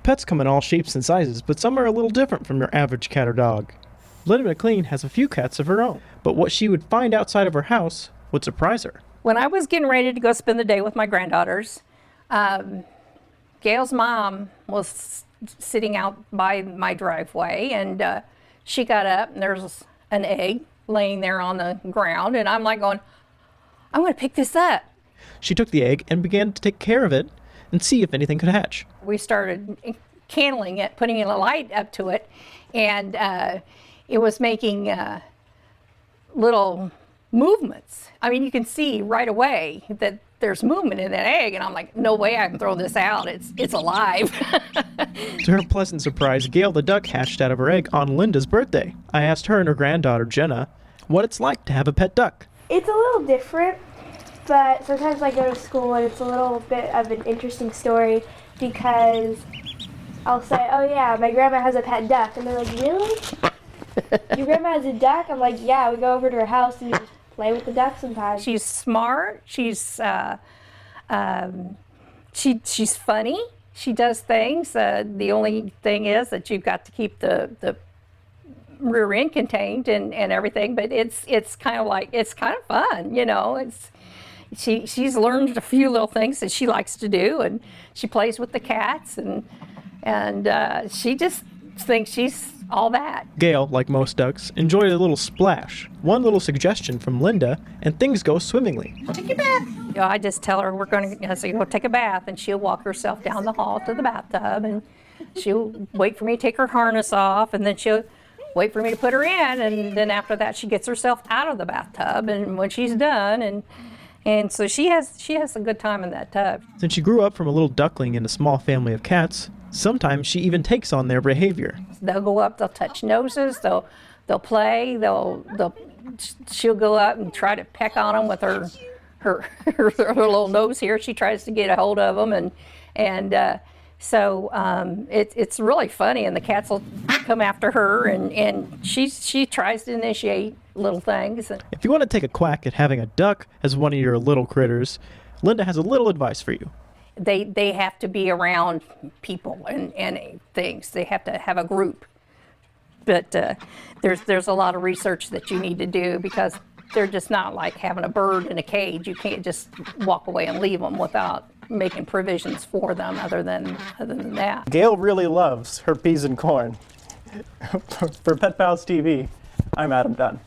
Pets come in all shapes and sizes, but some are a little different from your average cat or dog. Linda McLean has a few cats of her own, but what she would find outside of her house would surprise her. When I was getting ready to go spend the day with my granddaughters, Gail's mom was sitting out by my driveway, and she got up, and there's an egg laying there on the ground, and I'm like going, I'm going to pick this up. She took the egg and began to take care of it and see if anything could hatch. We started candling it, putting a light up to it, and it was making little movements. I mean, you can see right away that there's movement in that egg, and I'm like, no way I can throw this out. It's alive. To her pleasant surprise, Gail the duck hatched out of her egg on Linda's birthday. I asked her and her granddaughter, Jenna, what it's like to have a pet duck. It's a little different, but sometimes I go to school and it's a little bit of an interesting story because I'll say, oh yeah, my grandma has a pet duck. And they're like, really? Your grandma has a duck? I'm like, yeah, we go over to her house and we just play with the duck sometimes. She's smart. She's funny. She does things. The only thing is that you've got to keep the rear end contained and everything. But it's kind of like, it's kind of fun, you know. She's learned a few little things that she likes to do, and she plays with the cats, and she just thinks she's all that. Gail, like most ducks, enjoyed a little splash. One little suggestion from Linda, and things go swimmingly. Take a bath. You know, I just tell her we're going to go take a bath, and she'll walk herself down the hall to the bathtub, and she'll wait for me to take her harness off, and then she'll wait for me to put her in, and then after that she gets herself out of the bathtub, and when she's done, and so she has a good time in that tub. Since she grew up from a little duckling in a small family of cats, sometimes she even takes on their behavior. They'll go up, they'll touch noses, they'll play, she'll go up and try to peck on them with her little nose here. She tries to get a hold of them, so it's really funny, and the cats will come after her, and she tries to initiate little things. If you want to take a quack at having a duck as one of your little critters, Linda has a little advice for you. They have to be around people and things. They have to have a group. But there's a lot of research that you need to do because they're just not like having a bird in a cage. You can't just walk away and leave them without making provisions for them other than that. Gail really loves her peas and corn. For Pet Pals TV, I'm Adam Dunn.